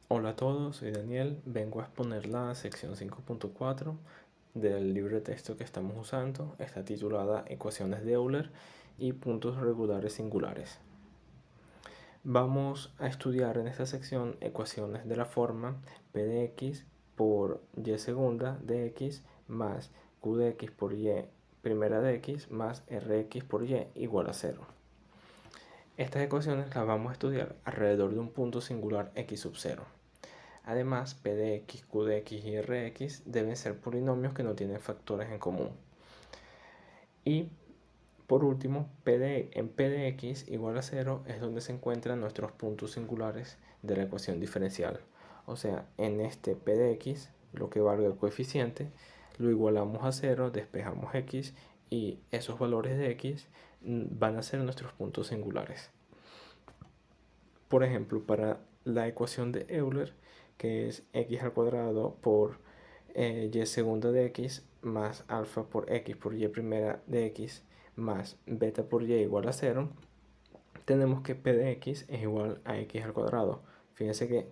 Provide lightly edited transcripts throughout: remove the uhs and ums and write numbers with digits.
Hola a todos, soy Daniel. Vengo a exponer la sección 5.4 del libro de texto que estamos usando. Está titulada Ecuaciones de Euler y puntos regulares singulares. Vamos a estudiar en esta sección ecuaciones de la forma P de x por y segunda de x más q de x por y primera de x más rx por y igual a 0. Estas ecuaciones las vamos a estudiar alrededor de un punto singular x sub 0. Además, p de x, q de x y rx deben ser polinomios que no tienen factores en común. Y por último, en p de x igual a 0 es donde se encuentran nuestros puntos singulares de la ecuación diferencial. O sea, en este p de x, lo que valga el coeficiente, lo igualamos a 0, despejamos x y esos valores de x van a ser nuestros puntos singulares. Por ejemplo, para la ecuación de Euler, que es x al cuadrado por y segunda de x más alfa por x por y primera de x más beta por y igual a 0, tenemos que p de x es igual a x al cuadrado. Fíjense que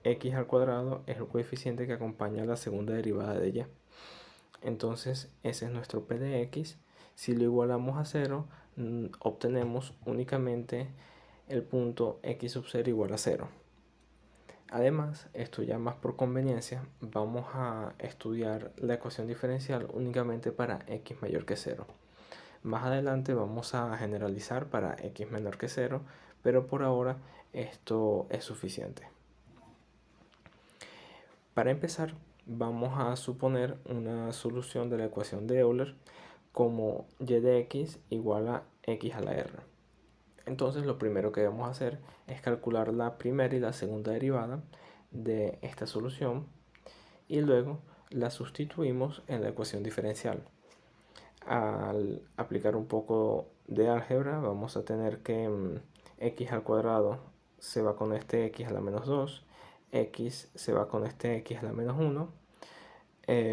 x al cuadrado es el coeficiente que acompaña la segunda derivada de y. Entonces ese es nuestro p de x. Si lo igualamos a 0, obtenemos únicamente el punto x sub 0 igual a 0. Además, esto ya más por conveniencia, vamos a estudiar la ecuación diferencial únicamente para x mayor que 0. Más adelante vamos a generalizar para x menor que 0, pero por ahora esto es suficiente. Para empezar, vamos a suponer una solución de la ecuación de Euler como y de x igual a x a la r. Entonces lo primero que debemos hacer es calcular la primera y la segunda derivada de esta solución y luego la sustituimos en la ecuación diferencial. Al aplicar un poco de álgebra vamos a tener que x al cuadrado se va con este x a la menos 2, x se va con este x a la menos 1,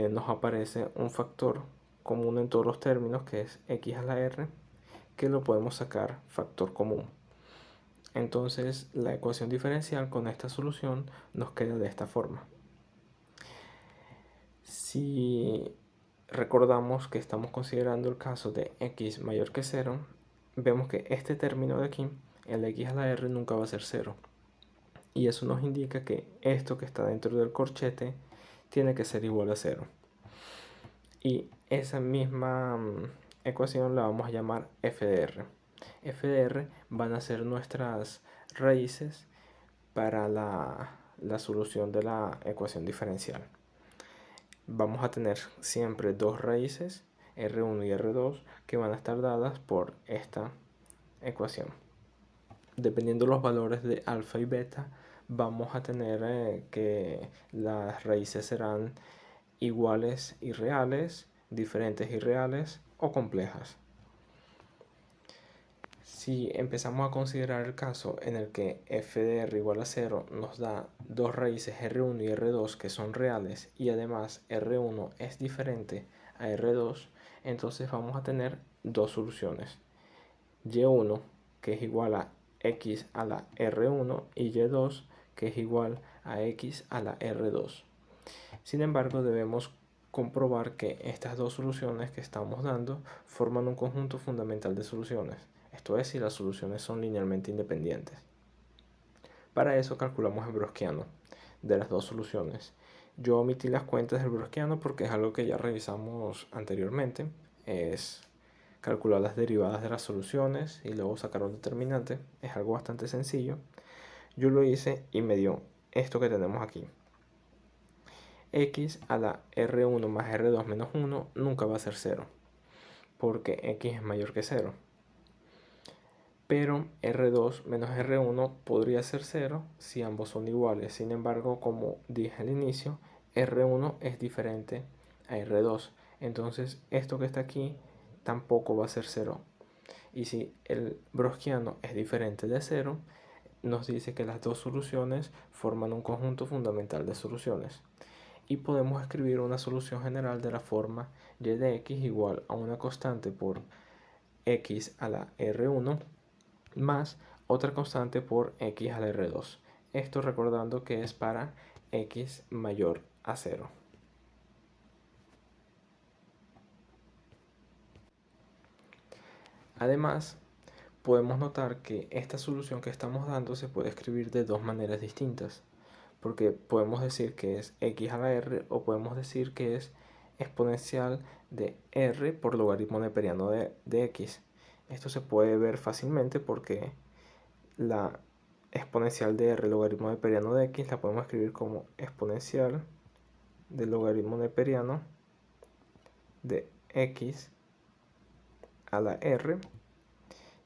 nos aparece un factor común en todos los términos que es x a la r, que lo podemos sacar factor común. Entonces la ecuación diferencial con esta solución nos queda de esta forma. Si recordamos que estamos considerando el caso de x mayor que 0, vemos que este término de aquí, el x a la r, nunca va a ser 0. Y eso nos indica que esto que está dentro del corchete tiene que ser igual a 0. Y esa misma ecuación la vamos a llamar f de r. F de r van a ser nuestras raíces para la solución de la ecuación diferencial. Vamos a tener siempre dos raíces, R1 y R2, que van a estar dadas por esta ecuación. Dependiendo de los valores de alfa y beta, vamos a tener que las raíces serán iguales y reales, diferentes y reales o complejas. Si empezamos a considerar el caso en el que f de r igual a 0 nos da dos raíces r1 y r2 que son reales y además r1 es diferente a r2, entonces vamos a tener dos soluciones. y1 que es igual a x a la r1 y y2 que es igual a x a la r2. Sin embargo, debemos comprobar que estas dos soluciones que estamos dando forman un conjunto fundamental de soluciones. Esto es, si las soluciones son linealmente independientes. Para eso calculamos el browskiano de las dos soluciones. Yo omití las cuentas del browskiano porque es algo que ya revisamos anteriormente. Es calcular las derivadas de las soluciones y luego sacar un determinante. Es algo bastante sencillo. Yo lo hice y me dio esto que tenemos aquí. X a la R1 más R2 menos 1 nunca va a ser 0, porque X es mayor que 0. Pero R2 menos R1 podría ser 0 si ambos son iguales. Sin embargo, como dije al inicio, R1 es diferente a R2. Entonces, esto que está aquí tampoco va a ser 0. Y si el browskiano es diferente de 0, nos dice que las dos soluciones forman un conjunto fundamental de soluciones. Y podemos escribir una solución general de la forma y de x igual a una constante por x a la r1 más otra constante por x a la r2. Esto recordando que es para x mayor a 0. Además, podemos notar que esta solución que estamos dando se puede escribir de dos maneras distintas, porque podemos decir que es x a la r o podemos decir que es exponencial de r por logaritmo neperiano de x. Esto se puede ver fácilmente porque la exponencial de r logaritmo neperiano de x la podemos escribir como exponencial del logaritmo neperiano de x a la r,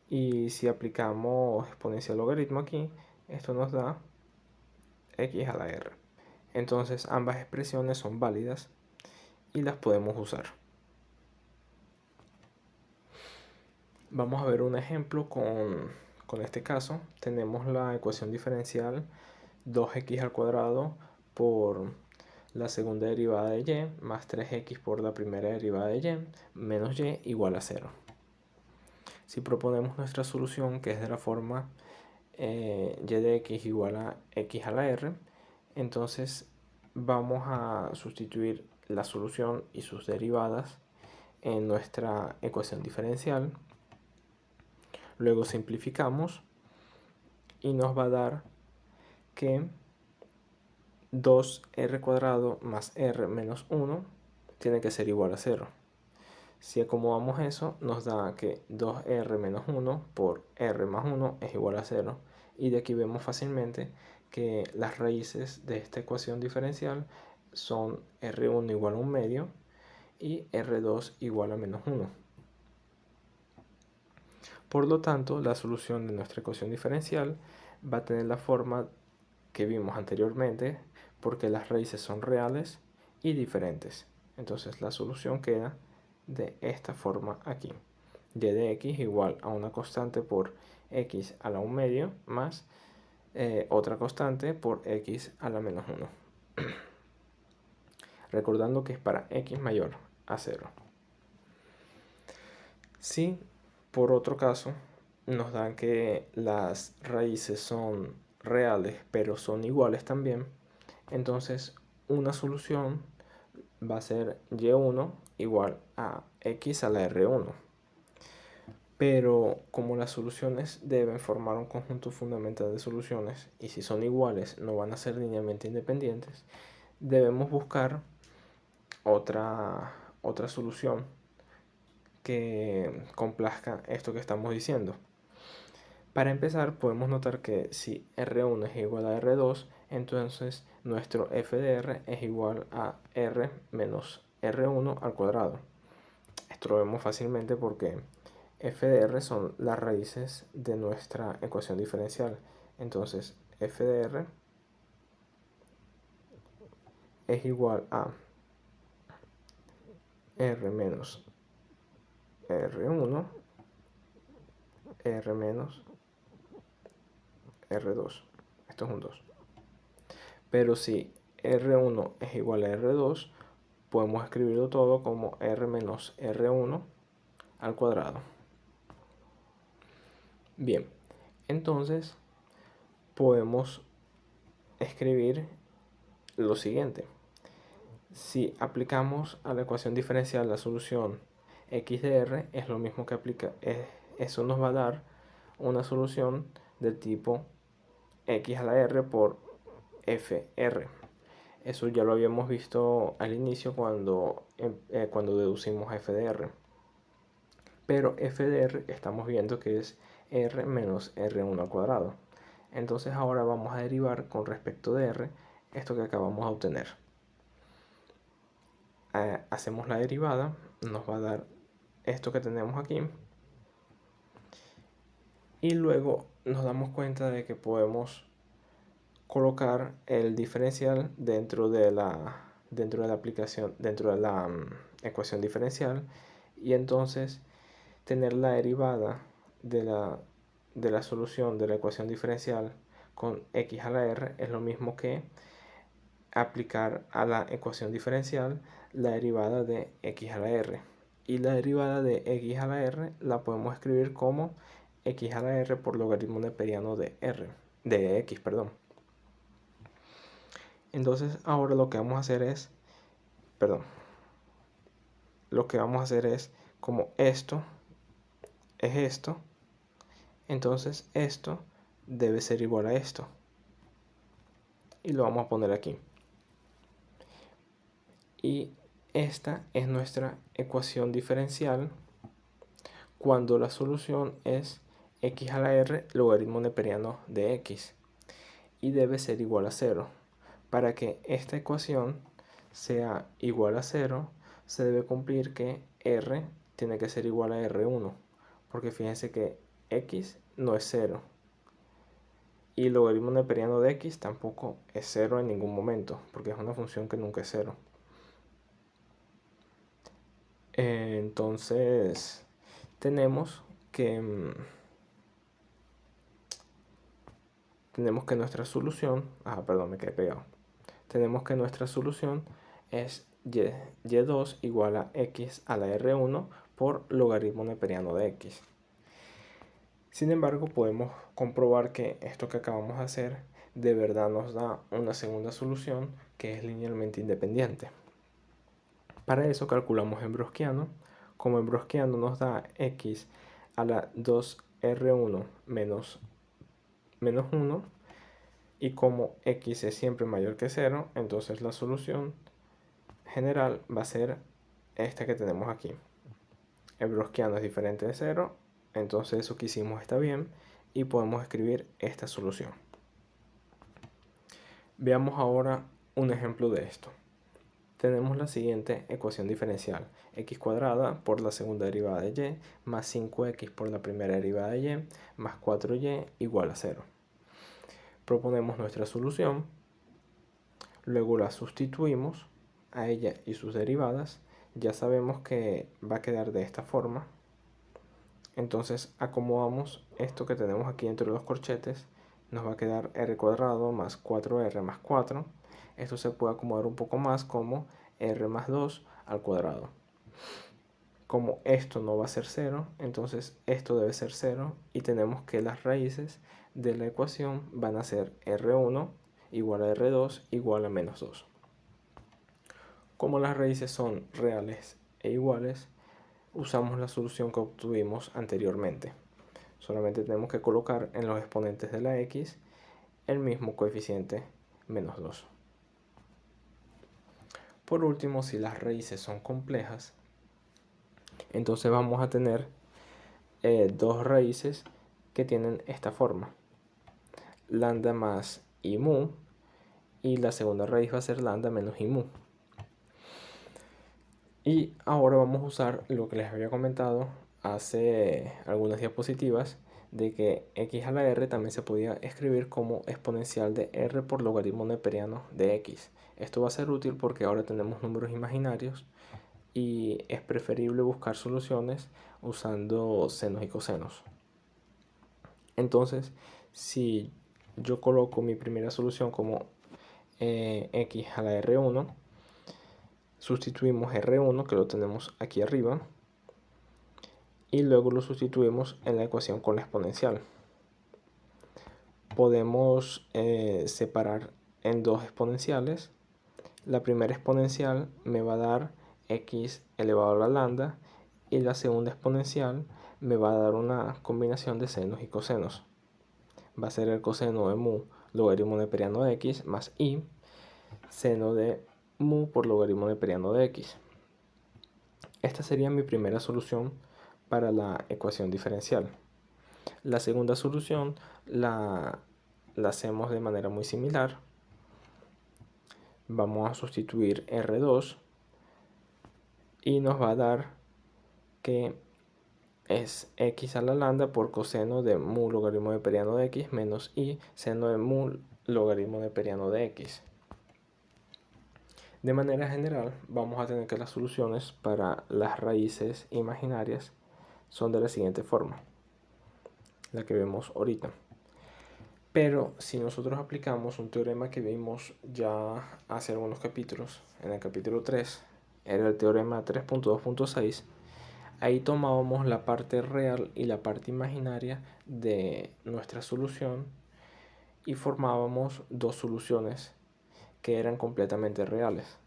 y si aplicamos exponencial logaritmo aquí, esto nos da x a la r. Entonces ambas expresiones son válidas y las podemos usar. Vamos a ver un ejemplo con este caso. Tenemos la ecuación diferencial 2x al cuadrado por la segunda derivada de y más 3x por la primera derivada de y menos y igual a 0. Si proponemos nuestra solución, que es de la forma y de x igual a x a la r, entonces vamos a sustituir la solución y sus derivadas en nuestra ecuación diferencial. Luego simplificamos y nos va a dar que 2r cuadrado más r menos 1 tiene que ser igual a 0. Si acomodamos eso, nos da que 2r menos 1 por r más 1 es igual a 0. Y de aquí vemos fácilmente que las raíces de esta ecuación diferencial son r1 igual a 1 medio y r2 igual a menos 1. Por lo tanto, la solución de nuestra ecuación diferencial va a tener la forma que vimos anteriormente, porque las raíces son reales y diferentes. Entonces la solución queda de esta forma aquí. Y de x igual a una constante por x a la 1 medio más otra constante por x a la menos 1. Recordando que es para x mayor a 0. Si por otro caso nos dan que las raíces son reales pero son iguales también, entonces una solución va a ser y1 igual a x a la r1. Pero como las soluciones deben formar un conjunto fundamental de soluciones y si son iguales no van a ser linealmente independientes, debemos buscar otra solución que complazca esto que estamos diciendo. Para empezar, podemos notar que si R1 es igual a R2, entonces nuestro f de r es igual a r menos R1 al cuadrado. Esto lo vemos fácilmente porque f de r son las raíces de nuestra ecuación diferencial. Entonces, f de r es igual a r menos R1, r menos R2. Esto es un 2. Pero si R1 es igual a R2, podemos escribirlo todo como R menos R1 al cuadrado. Bien, entonces podemos escribir lo siguiente. Si aplicamos a la ecuación diferencial la solución x de r, es lo mismo que eso nos va a dar una solución del tipo x a la r por fr. Eso ya lo habíamos visto al inicio cuando deducimos f de r. Pero f de r estamos viendo que es r menos r1 al cuadrado. Entonces ahora vamos a derivar con respecto de r esto que acabamos de obtener. Hacemos la derivada, nos va a dar esto que tenemos aquí. Y luego nos damos cuenta de que podemos colocar el diferencial dentro de la aplicación, dentro de la ecuación diferencial, y entonces tener la derivada de la solución de la ecuación diferencial con x a la r es lo mismo que aplicar a la ecuación diferencial la derivada de x a la r. Y la derivada de x a la r la podemos escribir como x a la r por logaritmo neperiano de x, perdón. Entonces ahora lo que vamos a hacer es, como esto es esto, entonces esto debe ser igual a esto. Y lo vamos a poner aquí. Y esta es nuestra ecuación diferencial cuando la solución es x a la r logaritmo neperiano de x. Y debe ser igual a 0. Para que esta ecuación sea igual a 0, se debe cumplir que r tiene que ser igual a r1. Porque fíjense que x no es 0. Y el logaritmo neperiano de x tampoco es 0 en ningún momento, porque es una función que nunca es 0. Entonces, tenemos que nuestra solución, me quedé pegado. Tenemos que nuestra solución es y2 igual a x a la r1 por logaritmo neperiano de x. Sin embargo, podemos comprobar que esto que acabamos de hacer de verdad nos da una segunda solución que es linealmente independiente. Para eso calculamos en browskiano. Como en browskiano nos da x a la 2r1 menos 1, y como x es siempre mayor que 0, entonces la solución general va a ser esta que tenemos aquí. El browskiano es diferente de 0, entonces eso que hicimos está bien y podemos escribir esta solución. Veamos ahora un ejemplo de esto. Tenemos la siguiente ecuación diferencial: x cuadrada por la segunda derivada de y más 5x por la primera derivada de y más 4y igual a 0. Proponemos nuestra solución, luego la sustituimos a ella y sus derivadas. Ya sabemos que va a quedar de esta forma. Entonces acomodamos esto que tenemos aquí entre los corchetes. Nos va a quedar r cuadrado más 4r más 4. Esto se puede acomodar un poco más como r más 2 al cuadrado. Como esto no va a ser 0, entonces esto debe ser 0 y tenemos que las raíces de la ecuación van a ser r1 igual a r2 igual a menos 2. Como las raíces son reales e iguales, usamos la solución que obtuvimos anteriormente. Solamente tenemos que colocar en los exponentes de la x el mismo coeficiente menos 2. Por último, si las raíces son complejas, entonces vamos a tener dos raíces que tienen esta forma: lambda más i mu, y la segunda raíz va a ser lambda menos i mu. Y ahora vamos a usar lo que les había comentado hace algunas diapositivas, de que x a la r también se podía escribir como exponencial de r por logaritmo neperiano de x. Esto va a ser útil porque ahora tenemos números imaginarios y es preferible buscar soluciones usando senos y cosenos. Entonces, si yo coloco mi primera solución como x a la r1, sustituimos r1, que lo tenemos aquí arriba, y luego lo sustituimos en la ecuación con la exponencial. Podemos separar en dos exponenciales. La primera exponencial me va a dar x elevado a la lambda, y la segunda exponencial me va a dar una combinación de senos y cosenos. Va a ser el coseno de mu logaritmo neperiano de x más i seno de mu por logaritmo neperiano de x. Esta sería mi primera solución para la ecuación diferencial. La segunda solución la hacemos de manera muy similar. Vamos a sustituir r2 y nos va a dar que es x a la lambda por coseno de mu logaritmo neperiano de x menos i seno de mu logaritmo neperiano de x. De manera general, vamos a tener que las soluciones para las raíces imaginarias son de la siguiente forma, la que vemos ahorita. Pero si nosotros aplicamos un teorema que vimos ya hace algunos capítulos, en el capítulo 3, era el teorema 3.2.6, ahí tomábamos la parte real y la parte imaginaria de nuestra solución y formábamos dos soluciones que eran completamente reales.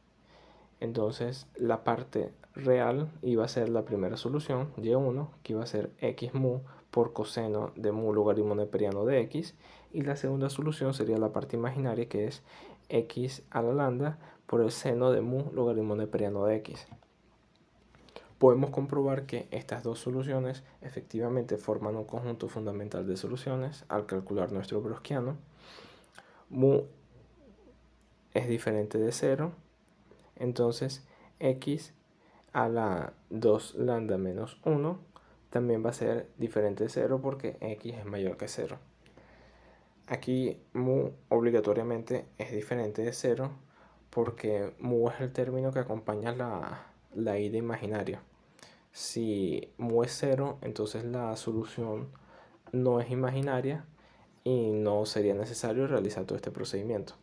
Entonces la parte real iba a ser la primera solución, y1, que iba a ser x mu por coseno de mu logaritmo neperiano de x, y la segunda solución sería la parte imaginaria, que es x a la lambda por el seno de mu logaritmo neperiano de x. Podemos comprobar que estas dos soluciones efectivamente forman un conjunto fundamental de soluciones al calcular nuestro browskiano. Mu es diferente de 0, entonces x a la 2 lambda menos 1 también va a ser diferente de 0 porque x es mayor que 0. Aquí mu obligatoriamente es diferente de 0 porque mu es el término que acompaña la ida imaginaria. Si mu es 0, entonces la solución no es imaginaria y no sería necesario realizar todo este procedimiento.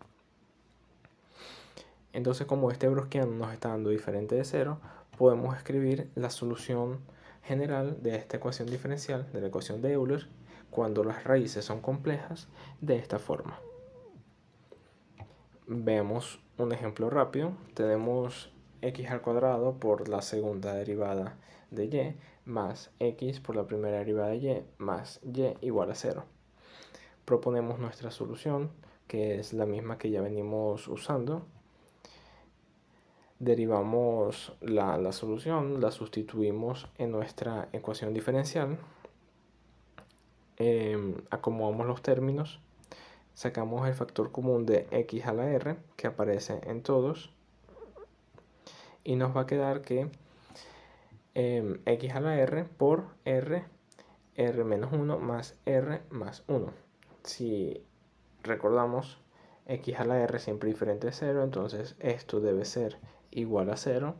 Entonces, como este browskiano nos está dando diferente de 0, podemos escribir la solución general de esta ecuación diferencial, de la ecuación de Euler, cuando las raíces son complejas, de esta forma. Veamos un ejemplo rápido. Tenemos x al cuadrado por la segunda derivada de y más x por la primera derivada de y más y igual a 0. Proponemos nuestra solución, que es la misma que ya venimos usando. Derivamos la solución, la sustituimos en nuestra ecuación diferencial, acomodamos los términos, sacamos el factor común de x a la r, que aparece en todos, y nos va a quedar que x a la r por r menos 1 más r más 1. Si recordamos, x a la r siempre diferente de 0, entonces esto debe ser igual a 0,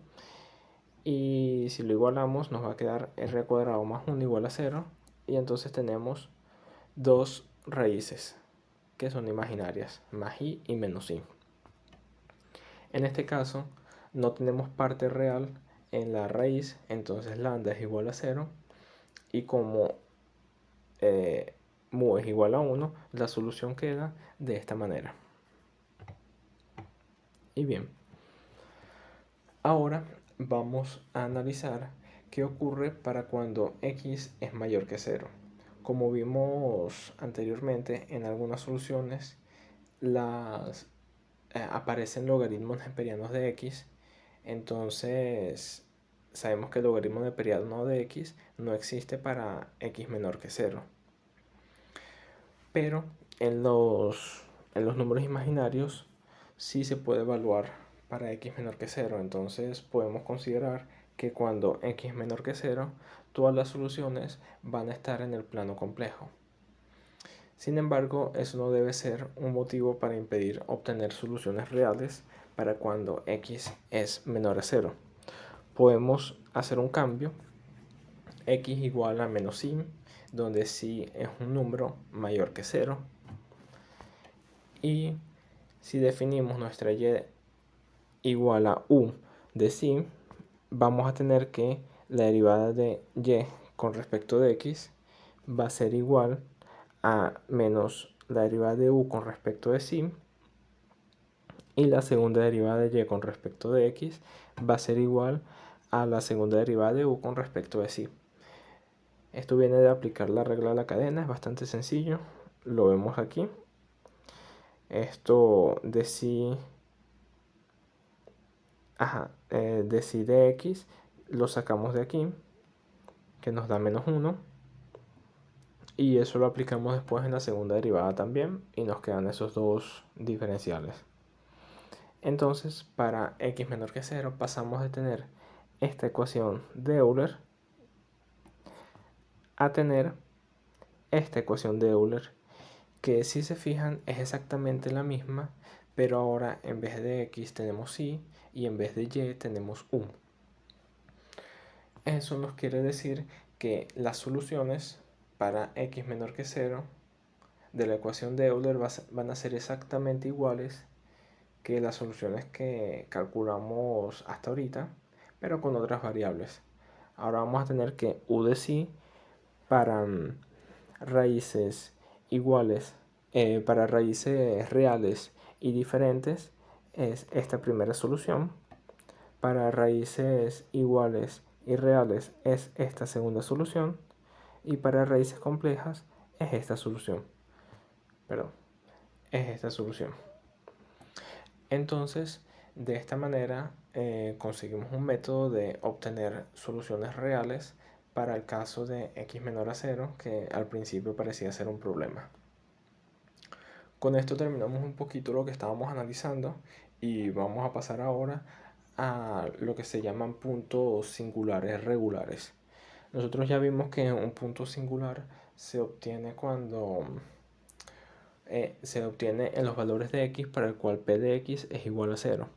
y si lo igualamos nos va a quedar r cuadrado más 1 igual a 0, y entonces tenemos dos raíces que son imaginarias, más i y menos i. En este caso no tenemos parte real en la raíz, entonces lambda es igual a 0, y como mu es igual a 1, la solución queda de esta manera. Y bien, ahora vamos a analizar qué ocurre para cuando x es mayor que 0. Como vimos anteriormente en algunas soluciones, aparecen logaritmos neperianos de x, entonces sabemos que el logaritmo neperiano de x no existe para x menor que 0. Pero en los números imaginarios sí se puede evaluar para x menor que 0. Entonces podemos considerar que cuando x es menor que 0, todas las soluciones van a estar en el plano complejo. Sin embargo, eso no debe ser un motivo para impedir obtener soluciones reales para cuando x es menor a 0. Podemos hacer un cambio, x igual a menos i, donde si es un número mayor que 0. Y si definimos nuestra y igual a u de si, vamos a tener que la derivada de y con respecto de x va a ser igual a menos la derivada de u con respecto de si, y la segunda derivada de y con respecto de x va a ser igual a la segunda derivada de u con respecto de si. Esto viene de aplicar la regla de la cadena, es bastante sencillo, lo vemos aquí. Esto de si, de si de x lo sacamos de aquí, que nos da menos 1, y eso lo aplicamos después en la segunda derivada también, y nos quedan esos dos diferenciales. Entonces, para x menor que 0 pasamos de tener esta ecuación de Euler a tener esta ecuación de Euler, que si se fijan es exactamente la misma, pero ahora en vez de x tenemos i y en vez de y tenemos u. Eso nos quiere decir que las soluciones para x menor que 0 de la ecuación de Euler van a ser exactamente iguales que las soluciones que calculamos hasta ahorita, pero con otras variables. Ahora vamos a tener que u de si para raíces iguales, para raíces reales y diferentes, es esta primera solución. Para raíces iguales y reales es esta segunda solución. Y para raíces complejas es esta solución. Es esta solución. Entonces, de esta manera conseguimos un método de obtener soluciones reales para el caso de x menor a 0, que al principio parecía ser un problema. Con esto terminamos un poquito lo que estábamos analizando y vamos a pasar ahora a lo que se llaman puntos singulares regulares. Nosotros ya vimos que un punto singular se obtiene cuando se obtiene en los valores de x para el cual p de x es igual a 0.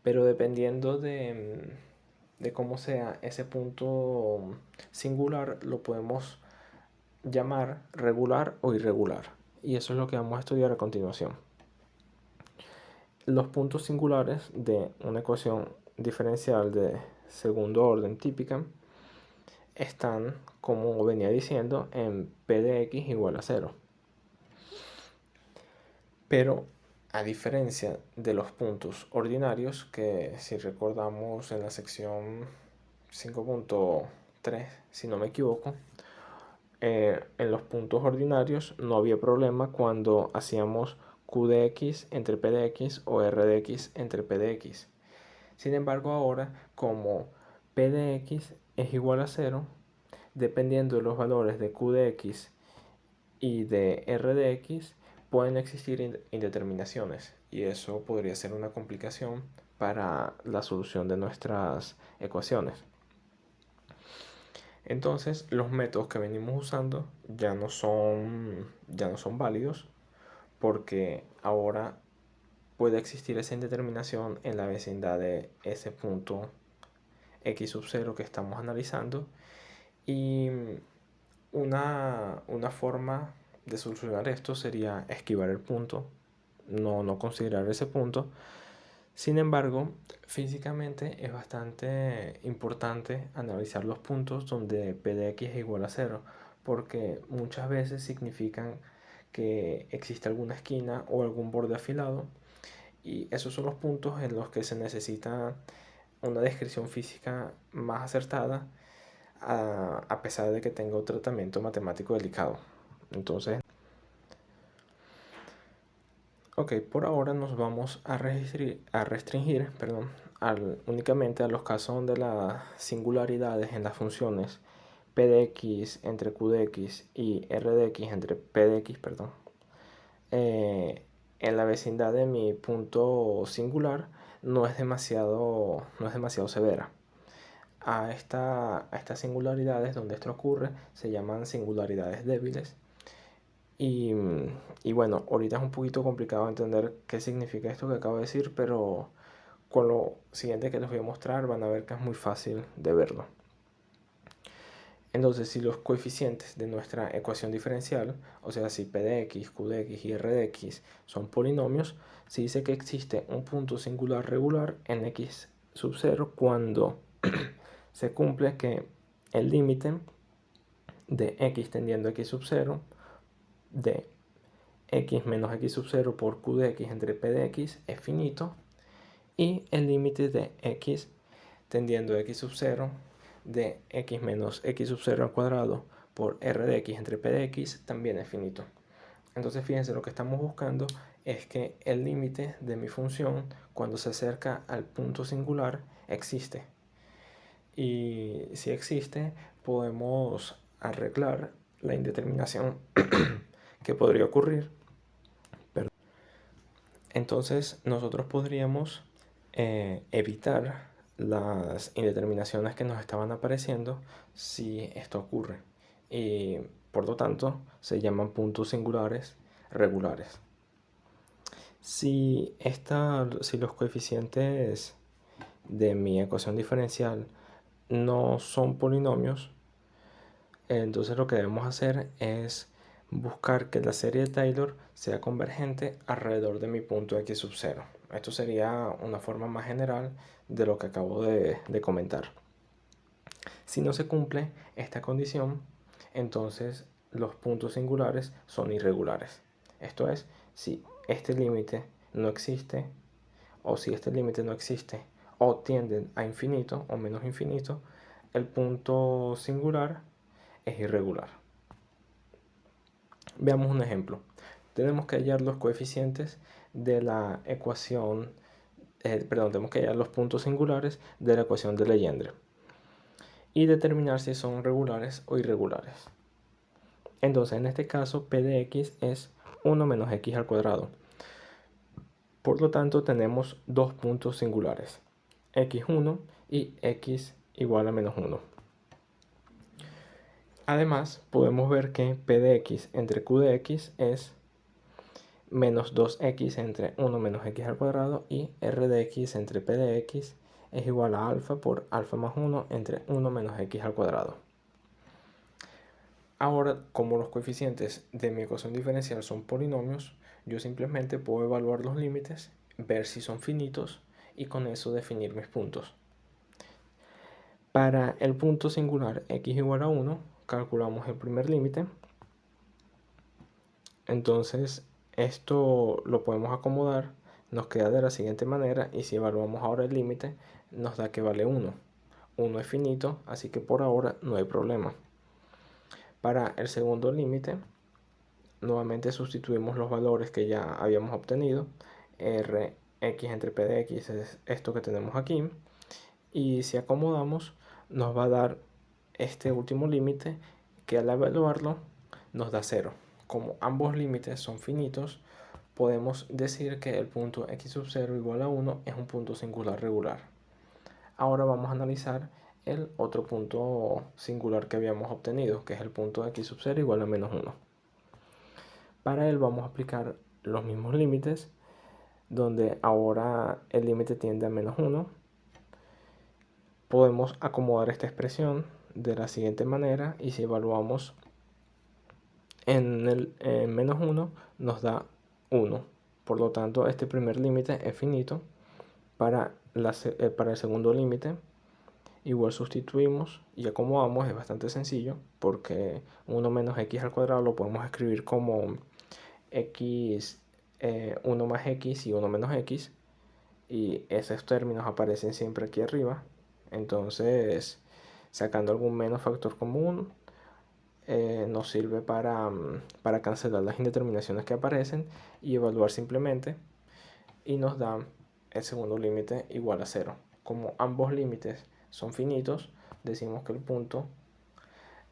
Pero dependiendo de cómo sea ese punto singular, lo podemos llamar regular o irregular. Y eso es lo que vamos a estudiar a continuación. Los puntos singulares de una ecuación diferencial de segundo orden típica están, como venía diciendo, en p de x igual a 0. Pero a diferencia de los puntos ordinarios, que si recordamos en la sección 5.3, si no me equivoco, en los puntos ordinarios no había problema cuando hacíamos q de x entre p de x o r de x entre p de x. Sin embargo, ahora, como p de x es igual a 0, dependiendo de los valores de q de x y de r de x, pueden existir indeterminaciones, y eso podría ser una complicación para la solución de nuestras ecuaciones. Entonces, los métodos que venimos usando ya no son válidos, porque ahora puede existir esa indeterminación en la vecindad de ese punto x sub 0 que estamos analizando, y una forma de solucionar esto sería esquivar el punto, no considerar ese punto. Sin embargo, físicamente es bastante importante analizar los puntos donde p de x es igual a 0, porque muchas veces significan que existe alguna esquina o algún borde afilado, y esos son los puntos en los que se necesita una descripción física más acertada, a pesar de que tenga un tratamiento matemático delicado. Entonces, ok, por ahora nos vamos a restringir únicamente a los casos donde las singularidades en las funciones p de x entre q de x y r de x entre p de x, en la vecindad de mi punto singular no es demasiado severa. A estas singularidades donde esto ocurre se llaman singularidades débiles. Y bueno, ahorita es un poquito complicado entender qué significa esto que acabo de decir, pero con lo siguiente que les voy a mostrar van a ver que es muy fácil de verlo. Entonces, si los coeficientes de nuestra ecuación diferencial, o sea, si p de x, q de x y r de x son polinomios, se dice que existe un punto singular regular en x sub 0 cuando se cumple que el límite de x tendiendo a x sub 0 de x menos x sub 0 por q de x entre p de x es finito, y el límite de x tendiendo a x sub 0 de x menos x sub 0 al cuadrado por r de x entre p de x también es finito. Entonces fíjense, lo que estamos buscando es que el límite de mi función cuando se acerca al punto singular existe. Y si existe, podemos arreglar la indeterminación que podría ocurrir. Entonces nosotros podríamos evitar las indeterminaciones que nos estaban apareciendo si esto ocurre, y por lo tanto se llaman puntos singulares regulares. Si los coeficientes de mi ecuación diferencial no son polinomios, entonces lo que debemos hacer es buscar que la serie de Taylor sea convergente alrededor de mi punto x sub 0. Esto sería una forma más general de lo que acabo de comentar. Si no se cumple esta condición, entonces los puntos singulares son irregulares. Esto es, si este límite no existe, o si este límite no existe o tiende a infinito o menos infinito, el punto singular es irregular. Veamos un ejemplo. Tenemos que hallar los coeficientes de la ecuación, tenemos que hallar los puntos singulares de la ecuación de Legendre y determinar si son regulares o irregulares. Entonces, en este caso, p de x es 1 menos x al cuadrado. Por lo tanto, tenemos dos puntos singulares, x1 y x igual a menos 1. Además, podemos ver que p de x entre q de x es menos 2x entre 1 menos x al cuadrado y r de x entre p de x es igual a alfa por alfa más 1 entre 1 menos x al cuadrado. Ahora, como los coeficientes de mi ecuación diferencial son polinomios, yo simplemente puedo evaluar los límites, ver si son finitos y con eso definir mis puntos. Para el punto singular x igual a 1, calculamos el primer límite. Entonces, esto lo podemos acomodar, nos queda de la siguiente manera y si evaluamos ahora el límite, nos da que vale 1. 1 es finito, así que por ahora no hay problema. Para el segundo límite, nuevamente sustituimos los valores que ya habíamos obtenido. Rx entre p de x es esto que tenemos aquí. Y si acomodamos, nos va a dar este último límite que al evaluarlo nos da 0. Como ambos límites son finitos, podemos decir que el punto x sub 0 igual a 1 es un punto singular regular. Ahora vamos a analizar el otro punto singular que habíamos obtenido, que es el punto x sub 0 igual a menos 1. Para él vamos a aplicar los mismos límites, donde ahora el límite tiende a menos 1. Podemos acomodar esta expresión de la siguiente manera y si evaluamos en menos 1 nos da 1. Por lo tanto, este primer límite es finito. Para el segundo límite, igual sustituimos y acomodamos. Es bastante sencillo porque 1 menos x al cuadrado lo podemos escribir como x, 1 más x y 1 menos x. Y esos términos aparecen siempre aquí arriba. Entonces, sacando algún menos factor común, nos sirve para cancelar las indeterminaciones que aparecen y evaluar simplemente, y nos da el segundo límite igual a 0. Como ambos límites son finitos, decimos que el punto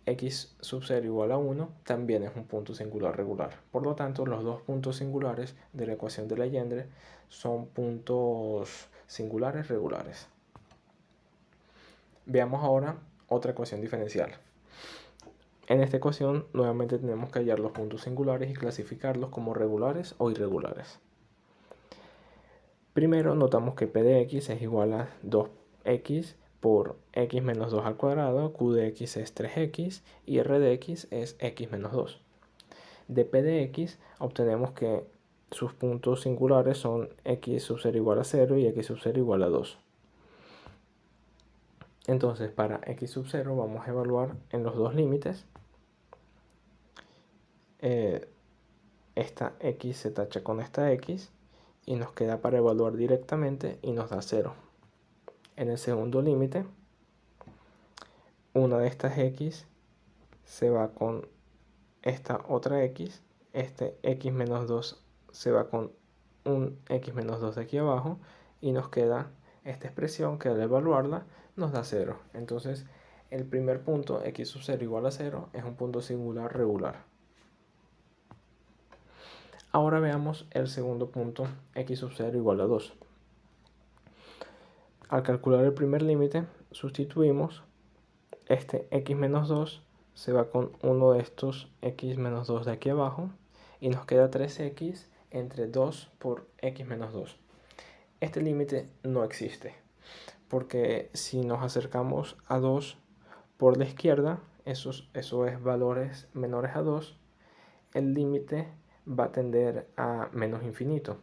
x sub 0 igual a 1 también es un punto singular regular. Por lo tanto, los dos puntos singulares de la ecuación de Legendre son puntos singulares regulares. Veamos ahora otra ecuación diferencial. En esta ecuación nuevamente tenemos que hallar los puntos singulares y clasificarlos como regulares o irregulares. Primero notamos que p de x es igual a 2x por x menos 2 al cuadrado, q de x es 3x y r de x es x menos 2. De p de x obtenemos que sus puntos singulares son x sub 0 igual a 0 y x sub 0 igual a 2. Entonces para x sub 0 vamos a evaluar en los dos límites. Esta x se tacha con esta x y nos queda para evaluar directamente y nos da 0. En el segundo límite, una de estas x se va con esta otra x, este x menos 2 se va con un x menos 2 de aquí abajo y nos queda esta expresión que al evaluarla nos da 0. Entonces el primer punto x sub 0 igual a 0 es un punto singular regular. Ahora veamos el segundo punto x sub 0 igual a 2. Al calcular el primer límite sustituimos, este x menos 2 se va con uno de estos x menos 2 de aquí abajo y nos queda 3x entre 2 por x menos 2. Este límite no existe porque si nos acercamos a 2 por la izquierda, eso es valores menores a 2, el límite va a tender a menos infinito.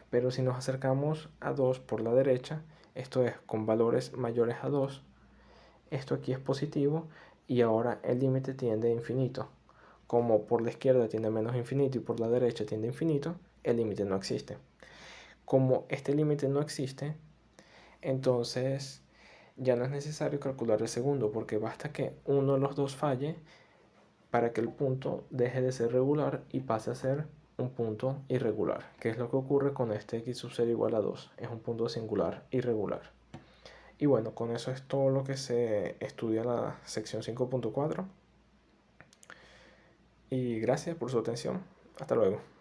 Pero si nos acercamos a 2 por la derecha, esto es con valores mayores a 2, esto aquí es positivo y ahora el límite tiende a infinito. Como por la izquierda tiende a menos infinito y por la derecha tiende a infinito, el límite no existe. como este límite no existe, entonces ya no es necesario calcular el segundo, porque basta que uno de los dos falle para que el punto deje de ser regular y pase a ser un punto irregular, que es lo que ocurre con este x sub 0 igual a 2, es un punto singular irregular. Y bueno, con eso es todo lo que se estudia en la sección 5.4. Y gracias por su atención. Hasta luego.